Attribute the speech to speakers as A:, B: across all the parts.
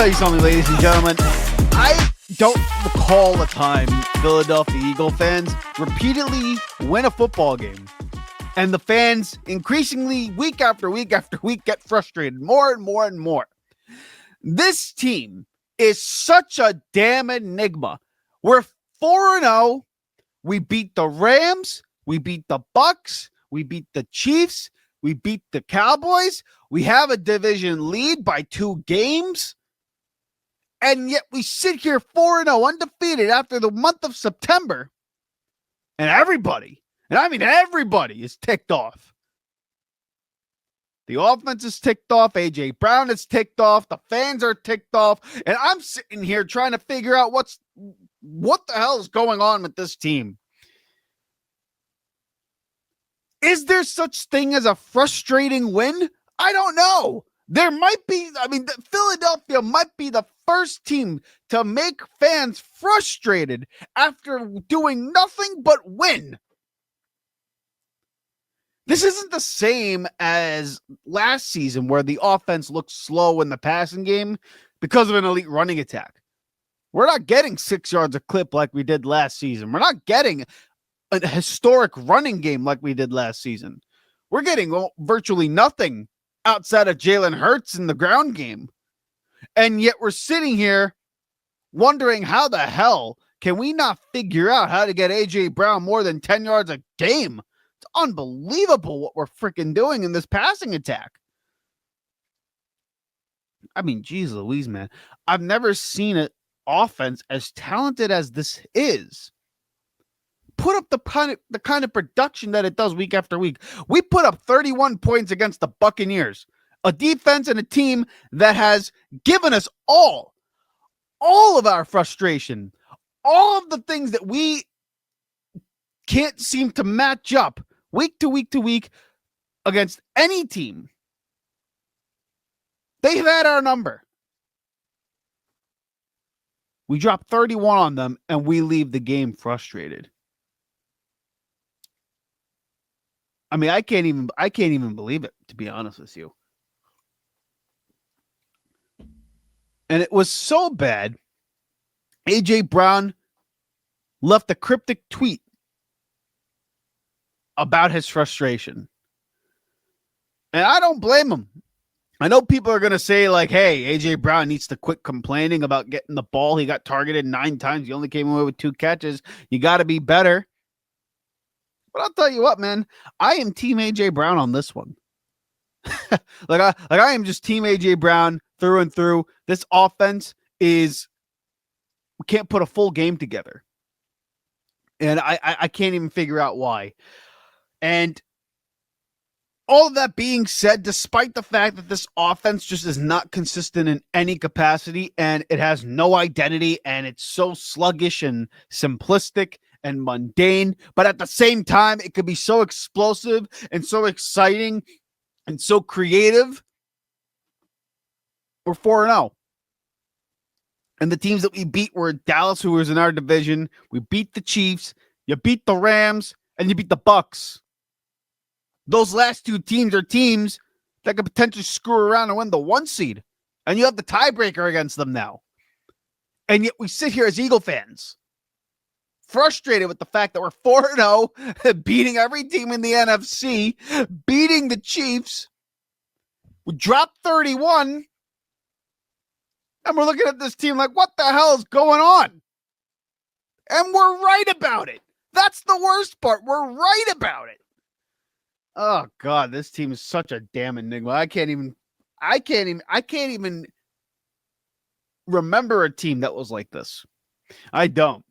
A: tell you something, ladies and gentlemen. I don't recall a time Philadelphia Eagle fans repeatedly win a football game. And the fans increasingly, week after week after week, get frustrated more and more and more. This team is such a damn enigma. We're 4-0. We beat the Rams. We beat the Bucs. We beat the Chiefs. We beat the Cowboys. We have a division lead by 2 games. And yet we sit here 4-0 undefeated after the month of September. And everybody, and I mean everybody, is ticked off. The offense is ticked off. A.J. Brown is ticked off. The fans are ticked off. And I'm sitting here trying to figure out what the hell is going on with this team. Is there such thing as a frustrating win? I don't know. There might be. I mean, Philadelphia might be the first team to make fans frustrated after doing nothing but win. This isn't the same as last season where the offense looked slow in the passing game because of an elite running attack. We're not getting 6 yards a clip like we did last season. We're not getting a historic running game like we did last season. We're getting virtually nothing outside of Jalen Hurts in the ground game. And yet we're sitting here wondering how the hell can we not figure out how to get A.J. Brown more than 10 yards a game? It's unbelievable what we're freaking doing in this passing attack. I mean, geez Louise, man. I've never seen an offense as talented as this is put up the kind of production that it does week after week. We put up 31 points against the Buccaneers, a defense and a team that has given us all of our frustration, all of the things that we can't seem to match up week to week to week against any team. They've had our number. We drop 31 on them and we leave the game frustrated. I mean, I can't even believe it, to be honest with you. And it was so bad. A.J. Brown left a cryptic tweet about his frustration. And I don't blame him. I know people are going to say, like, hey, A.J. Brown needs to quit complaining about getting the ball. He got targeted 9 times. He only came away with 2 catches. You got to be better. But I'll tell you what, man, I am Team A.J. Brown on this one. I am just Team A.J. Brown through and through. This offense we can't put a full game together. And I can't even figure out why. And all of that being said, despite the fact that this offense just is not consistent in any capacity and it has no identity and it's so sluggish and simplistic and mundane, but at the same time, it could be so explosive and so exciting and so creative. We're 4-0. And the teams that we beat were Dallas, who was in our division. We beat the Chiefs, you beat the Rams, and you beat the Bucs. Those last 2 teams are teams that could potentially screw around and win the 1 seed. And you have the tiebreaker against them now. And yet we sit here as Eagle fans, frustrated with the fact that we're 4-0, beating every team in the NFC, beating the Chiefs. We dropped 31, and we're looking at this team like, what the hell is going on? And we're right about it. That's the worst part. We're right about it. Oh, God, this team is such a damn enigma. I can't even remember a team that was like this. I don't.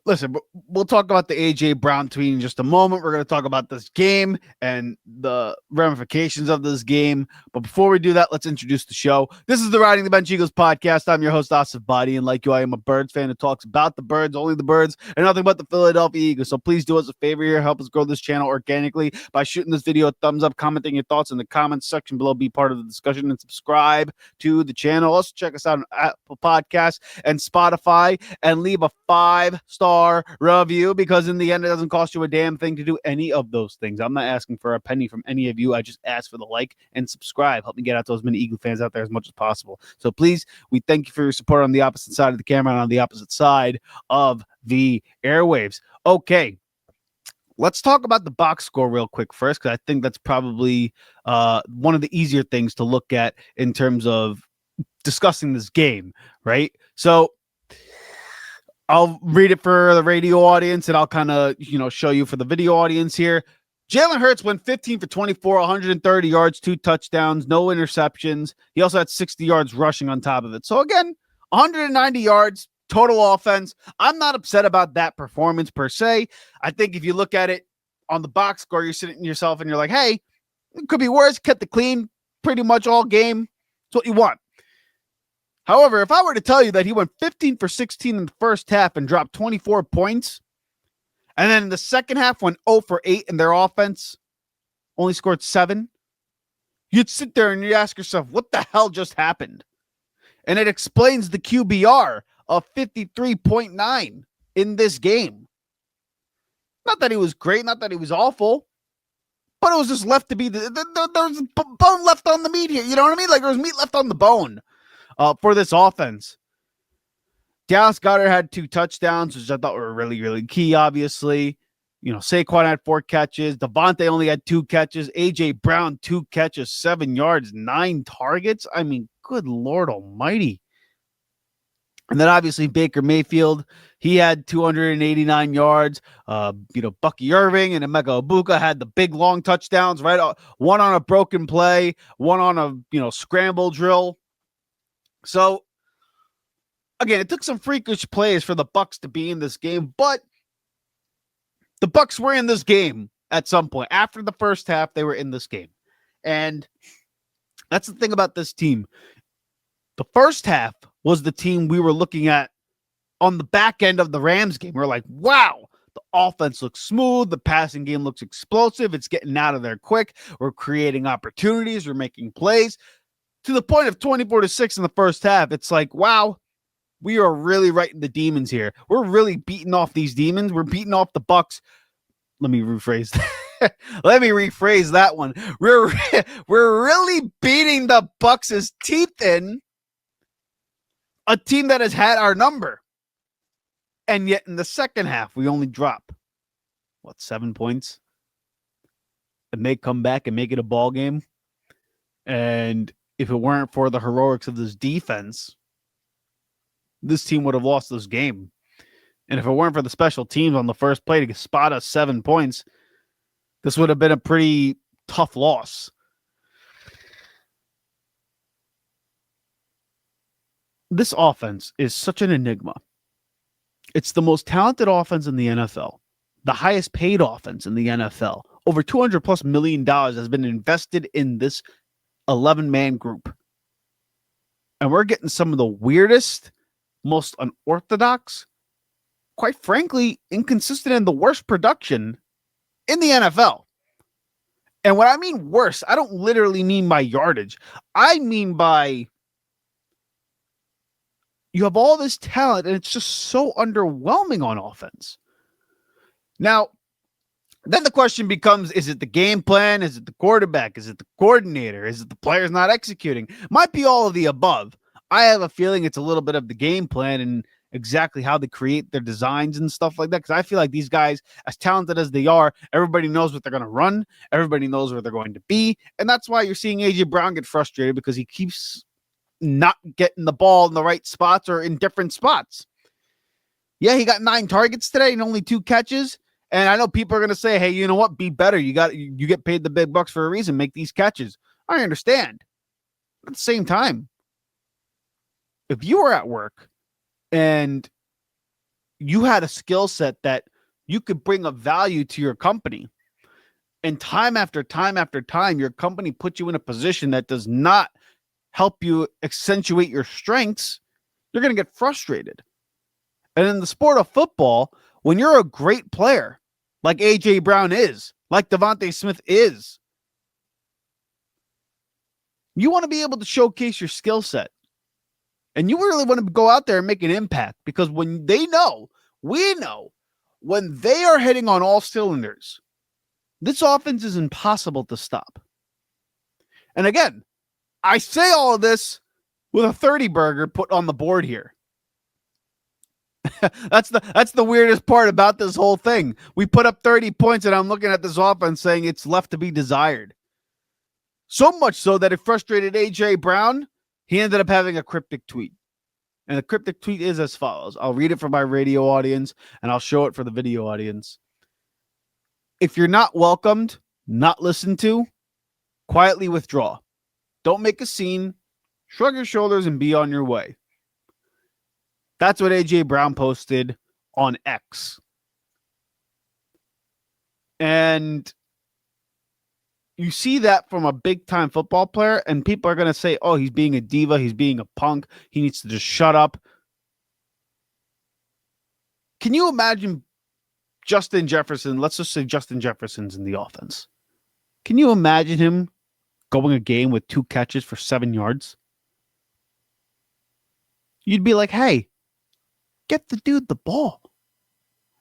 A: Listen, we'll talk about the A.J. Brown tweet in just a moment. We're going to talk about this game and the ramifications of this game. But before we do that, let's introduce the show. This is the Riding the Bench Eagles podcast. I'm your host, Asif Badi, and like you, I am a Birds fan who talks about the Birds, only the Birds, and nothing but the Philadelphia Eagles. So please do us a favor here. Help us grow this channel organically by shooting this video a thumbs up, commenting your thoughts in the comments section below. Be part of the discussion and subscribe to the channel. Also, check us out on Apple Podcasts and Spotify and leave a 5-star 5-star review, because in the end, it doesn't cost you a damn thing to do any of those things. I'm not asking for a penny from any of you. I just ask for the like and subscribe. Help me get out to as many Eagle fans out there as much as possible. So please, we thank you for your support on the opposite side of the camera and on the opposite side of the airwaves. Okay. Let's talk about the box score real quick first, because I think that's probably one of the easier things to look at in terms of discussing this game, right? So I'll read it for the radio audience, and I'll kind of, show you for the video audience here. Jalen Hurts went 15 for 24, 130 yards, 2 touchdowns, no interceptions. He also had 60 yards rushing on top of it. So again, 190 yards, total offense. I'm not upset about that performance per se. I think if you look at it on the box score, you're sitting yourself and you're like, hey, it could be worse. Kept it clean pretty much all game. That's what you want. However, if I were to tell you that he went 15 for 16 in the first half and dropped 24 points, and then in the second half went 0 for 8 in their offense, only scored 7, you'd sit there and you ask yourself, what the hell just happened? And it explains the QBR of 53.9 in this game. Not that he was great, not that he was awful, but it was just left to be there was bone left on the meat here. You know what I mean? Like there was meat left on the bone for this offense. Dallas Goedert had 2 touchdowns, which I thought were really, really key, obviously. Saquon had 4 catches. Devontae only had 2 catches. A.J. Brown, 2 catches, 7 yards, 9 targets. I mean, good Lord almighty. And then obviously Baker Mayfield, he had 289 yards. Bucky Irving and Emeka Egbuka had the big long touchdowns, right? One on a broken play, one on a scramble drill. So again, it took some freakish plays for the Bucs to be in this game, but the Bucs were in this game at some point. After the first half, they were in this game. And that's the thing about this team. The first half was the team we were looking at on the back end of the Rams game. We're like, wow, the offense looks smooth. The passing game looks explosive. It's getting out of there quick. We're creating opportunities. We're making plays. To the point of 24-6 in the first half, it's like, wow, we are really writing the demons here. We're really beating off these demons. We're beating off the Bucs. Let me rephrase that. Let me rephrase that one. We're really beating the Bucs' teeth in, a team that has had our number. And yet in the second half, we only drop, 7 points? And they come back and make it a ball game. And if it weren't for the heroics of this defense, this team would have lost this game. And if it weren't for the special teams on the first play to spot us 7 points, this would have been a pretty tough loss. This offense is such an enigma. It's the most talented offense in the NFL, the highest paid offense in the NFL. Over $200+ million has been invested in this 11-man group. And we're getting some of the weirdest, most unorthodox, quite frankly, inconsistent and the worst production in the NFL. And when I mean worse, I don't literally mean by yardage. I mean by you have all this talent and it's just so underwhelming on offense. Now, then the question becomes, is it the game plan? Is it the quarterback? Is it the coordinator? Is it the players not executing? Might be all of the above. I have a feeling it's a little bit of the game plan and exactly how they create their designs and stuff like that. Because I feel like these guys, as talented as they are, everybody knows what they're going to run. Everybody knows where they're going to be. And that's why you're seeing A.J. Brown get frustrated, because he keeps not getting the ball in the right spots or in different spots. Yeah, he got 9 targets today and only 2 catches. And I know people are going to say, hey, you know what? Be better. You get paid the big bucks for a reason. Make these catches. I understand. At the same time, if you were at work and you had a skill set that you could bring a value to your company, and time after time after time, your company puts you in a position that does not help you accentuate your strengths, you're going to get frustrated. And in the sport of football, when you're a great player, like A.J. Brown is, like Devontae Smith is, you want to be able to showcase your skill set. And you really want to go out there and make an impact, because when they know We know when they are hitting on all cylinders, this offense is impossible to stop. And again, I say all of this with a 30 burger put on the board here. That's the weirdest part about this whole thing. We put up 30 points and I'm looking at this offense saying it's left to be desired. So much so that it frustrated AJ Brown. He ended up having a cryptic tweet. And the cryptic tweet is as follows. I'll read it for my radio audience and I'll show it for the video audience. If you're not welcomed, not listened to, quietly withdraw. Don't make a scene. Shrug your shoulders and be on your way. That's what AJ Brown posted on X. And you see that from a big-time football player, and people are going to say, oh, he's being a diva, he's being a punk, he needs to just shut up. Can you imagine Justin Jefferson? Let's just say Justin Jefferson's in the offense. Can you imagine him going a game with 2 catches for 7 yards? You'd be like, hey, get the dude the ball.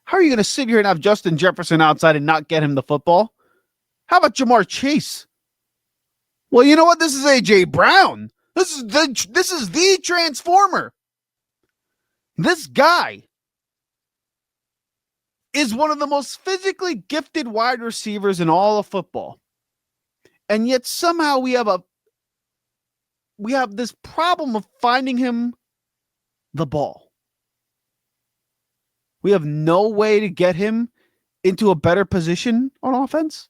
A: How are you going to sit here and have Justin Jefferson outside and not get him the football? How about Jamar Chase? Well, you know what? This is AJ Brown. This is the transformer. This guy is one of the most physically gifted wide receivers in all of football. And yet somehow we have this problem of finding him the ball. We have no way to get him into a better position on offense.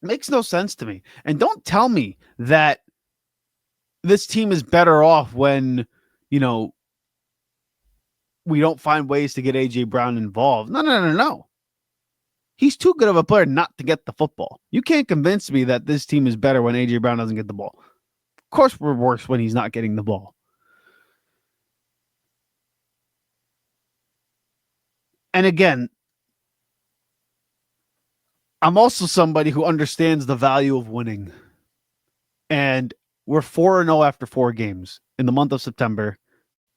A: Makes no sense to me. And don't tell me that this team is better off when, we don't find ways to get AJ Brown involved. No. He's too good of a player not to get the football. You can't convince me that this team is better when AJ Brown doesn't get the ball. Of course we're worse when he's not getting the ball. And again, I'm also somebody who understands the value of winning. And we're 4-0 after 4 games in the month of September.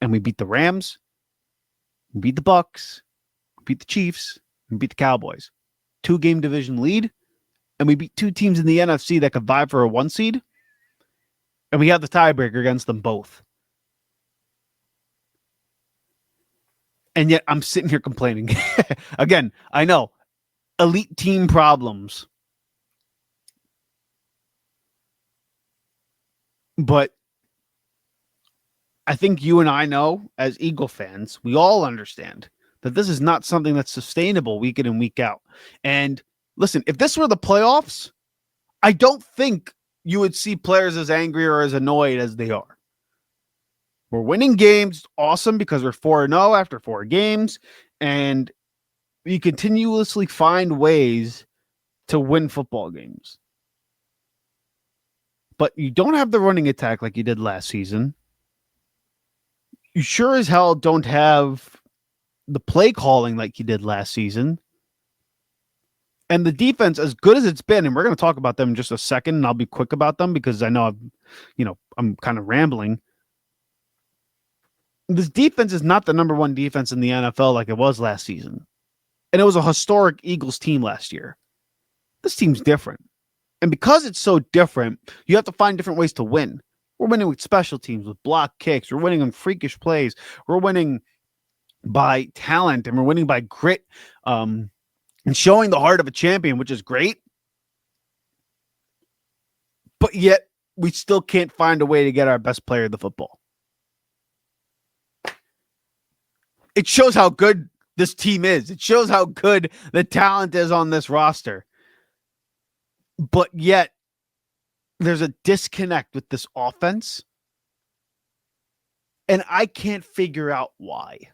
A: And we beat the Rams. We beat the Bucks. We beat the Chiefs. We beat the Cowboys. 2-game division lead. And we beat 2 teams in the NFC that could vie for a 1 seed. And we have the tiebreaker against them both. And yet I'm sitting here complaining. Again, I know. Elite team problems. But I think you and I know, as Eagle fans, we all understand that this is not something that's sustainable week in and week out. And listen, if this were the playoffs, I don't think you would see players as angry or as annoyed as they are. We're winning games. Awesome, because we're 4-0 after 4 games. And you continuously find ways to win football games. But you don't have the running attack like you did last season. You sure as hell don't have the play calling like you did last season. And the defense, as good as it's been, and we're going to talk about them in just a second, and I'll be quick about them because I know I'm kind of rambling. This defense is not the number 1 defense in the NFL like it was last season. And it was a historic Eagles team last year. This team's different. And because it's so different, you have to find different ways to win. We're winning with special teams, with block kicks. We're winning on freakish plays. We're winning by talent, and we're winning by grit and showing the heart of a champion, which is great. But yet, we still can't find a way to get our best player the football. It shows how good this team is. It shows how good the talent is on this roster. But yet, there's a disconnect with this offense. And I can't figure out why.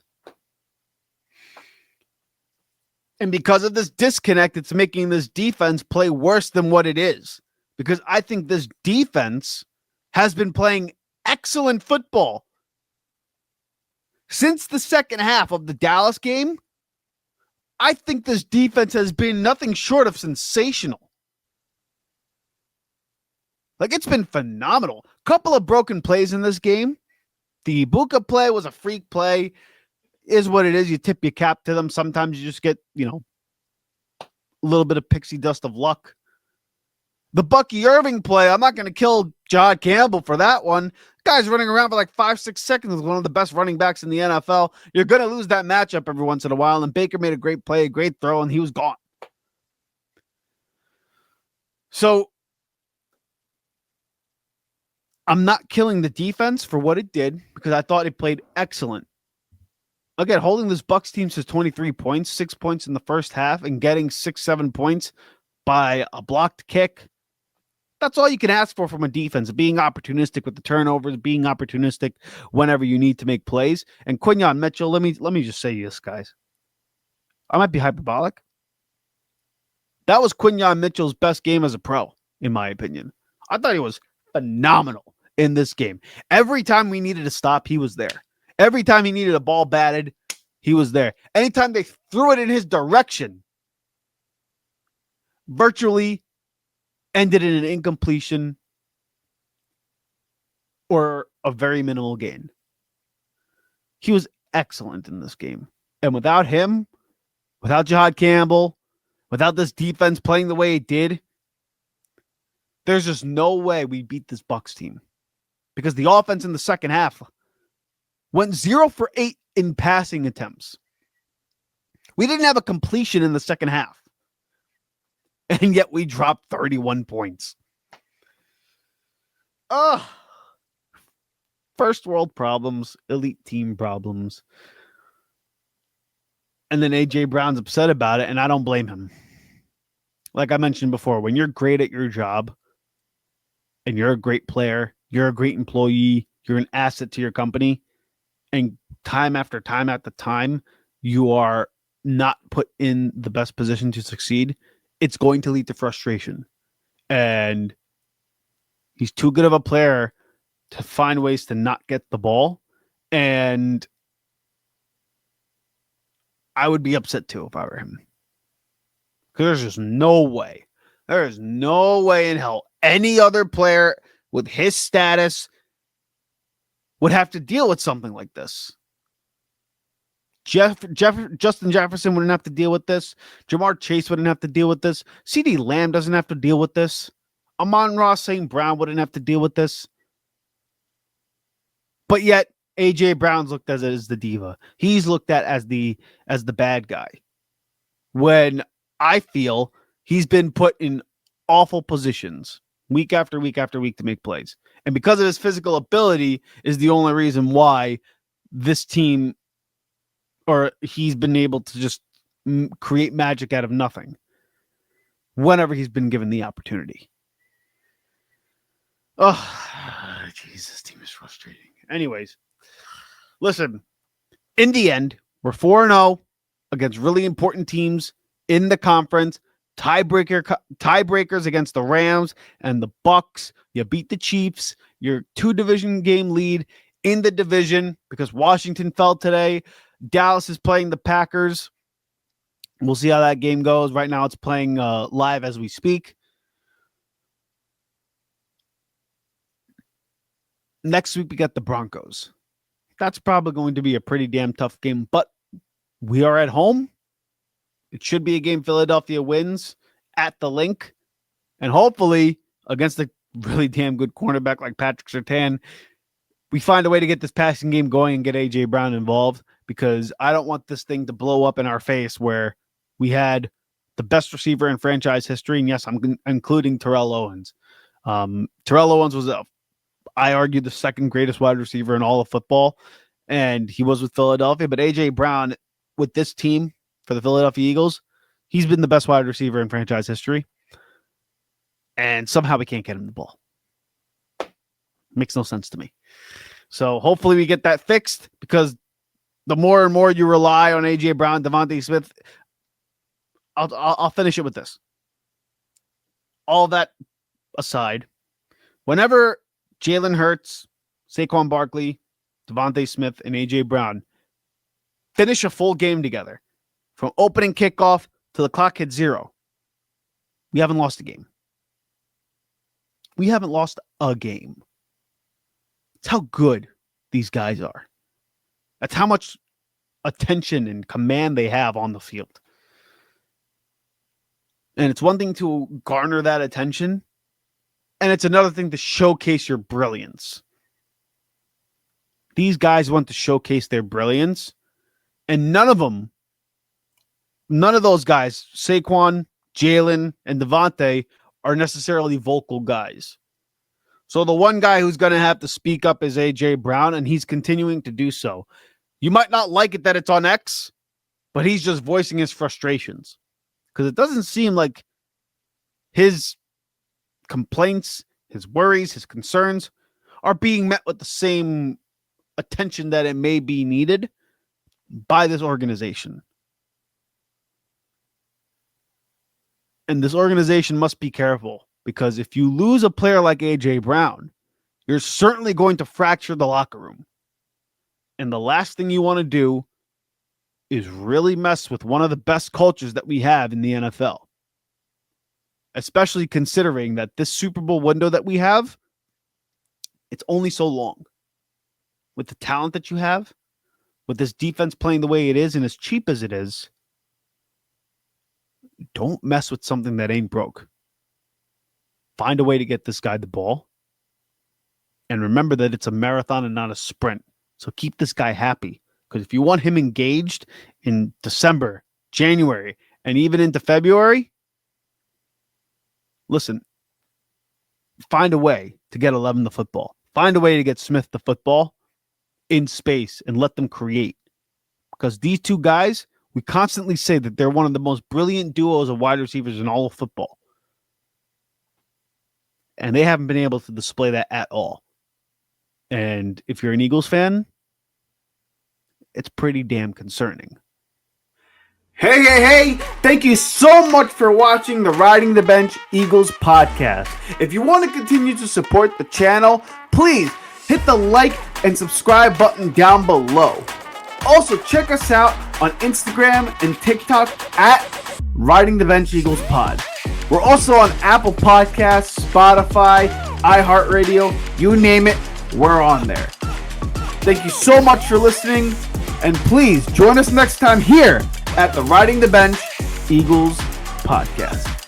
A: And because of this disconnect, it's making this defense play worse than what it is. Because I think this defense has been playing excellent football. Since the second half of the Dallas game, I think this defense has been nothing short of sensational. Like, it's been phenomenal. Couple of broken plays in this game. The Ibuka play was a freak play. is what it is. You tip your cap to them. Sometimes you just get, a little bit of pixie dust of luck. The Bucky Irving play, I'm not going to kill John Campbell for that one. Guy's running around for like 5-6 seconds with one of the best running backs in the NFL. You're going to lose that matchup every once in a while, and Baker made a great play, a great throw, and he was gone. So I'm not killing the defense for what it did because I thought it played excellent. Again, holding this Bucs team to 23 points, 6 points in the first half, and getting 6-7 points by a blocked kick. That's all you can ask for from a defense, being opportunistic with the turnovers, being opportunistic whenever you need to make plays. And Quinyon Mitchell, let me just say this, guys. I might be hyperbolic. That was Quinyon Mitchell's best game as a pro, in my opinion. I thought he was phenomenal in this game. Every time we needed a stop, he was there. Every time he needed a ball batted, he was there. Anytime they threw it in his direction, virtually ended in an incompletion or a very minimal gain. He was excellent in this game. And without him, without Jahad Campbell, without this defense playing the way it did, there's just no way we beat this Bucs team. Because the offense in the second half went 0 for 8 in passing attempts. We didn't have a completion in the second half. And yet we dropped 31 points. First world problems, elite team problems. And then A.J. Brown's upset about it, and I don't blame him. Like I mentioned before, when you're great at your job, and you're a great player, you're a great employee, you're an asset to your company, and time after time after time, you are not put in the best position to succeed, it's going to lead to frustration. And he's too good of a player to find ways to not get the ball. And I would be upset too if I were him. Because there's just no way. There is no way in hell any other player with his status would have to deal with something like this. Justin Jefferson wouldn't have to deal with this. Jamar Chase wouldn't have to deal with this. CeeDee Lamb doesn't have to deal with this. Amon-Ra St. Brown wouldn't have to deal with this. But yet, A.J. Brown's looked at as the diva. He's looked at as the bad guy. When I feel he's been put in awful positions week after week after week to make plays. And because of his physical ability is the only reason why this team, or he's been able to just create magic out of nothing whenever he's been given the opportunity. Oh, jeez, this team is frustrating. Anyways, listen, in the end, we're 4-0 against really important teams in the conference. Tiebreakers against the Rams and the Bucs. You beat the Chiefs. You're 2 division game lead in the division because Washington fell today. Dallas is playing the Packers. We'll see how that game goes. Right now it's playing live as we speak. Next week we got the Broncos. That's probably going to be a pretty damn tough game, but we are at home. It should be a game Philadelphia wins at the Link. And hopefully, against a really damn good cornerback like Patrick Surtain, we find a way to get this passing game going and get A.J. Brown involved, because I don't want this thing to blow up in our face where we had the best receiver in franchise history. And yes, I'm including Terrell Owens. Terrell Owens was, I argue, the second greatest wide receiver in all of football, and he was with Philadelphia. But A.J. Brown, with this team for the Philadelphia Eagles, he's been the best wide receiver in franchise history. And somehow we can't get him the ball. Makes no sense to me. So hopefully we get that fixed, because the more and more you rely on A.J. Brown, Devontae Smith, I'll finish it with this. All that aside, whenever Jalen Hurts, Saquon Barkley, Devontae Smith, and A.J. Brown finish a full game together, from opening kickoff to the clock hit 0, we haven't lost a game. We haven't lost a game. That's how good these guys are. That's how much attention and command they have on the field. And it's one thing to garner that attention, and it's another thing to showcase your brilliance. These guys want to showcase their brilliance, and none of those guys, Saquon, Jalen, and Devontae, are necessarily vocal guys. So the one guy who's going to have to speak up is A.J. Brown, and he's continuing to do so. You might not like it that it's on X, but he's just voicing his frustrations. Because it doesn't seem like his complaints, his worries, his concerns are being met with the same attention that it may be needed by this organization. And this organization must be careful, because if you lose a player like A.J. Brown, you're certainly going to fracture the locker room. And the last thing you want to do is really mess with one of the best cultures that we have in the NFL. Especially considering that this Super Bowl window that we have, it's only so long. With the talent that you have, with this defense playing the way it is and as cheap as it is, don't mess with something that ain't broke. Find a way to get this guy the ball. And remember that it's a marathon and not a sprint. So keep this guy happy. Because if you want him engaged in December, January, and even into February, listen, find a way to get 11 the football. Find a way to get Smith the football in space and let them create. Because these two guys, we constantly say that they're one of the most brilliant duos of wide receivers in all of football. And they haven't been able to display that at all. And if you're an Eagles fan, it's pretty damn concerning. Hey, thank you so much for watching the Riding the Bench Eagles podcast. If you want to continue to support the channel, please hit the like and subscribe button down below. Also, check us out on Instagram and TikTok at Riding the Bench Eagles Pod. We're also on Apple Podcasts, Spotify, iHeartRadio, you name it, we're on there. Thank you so much for listening, and please join us next time here at the Riding the Bench Eagles Podcast.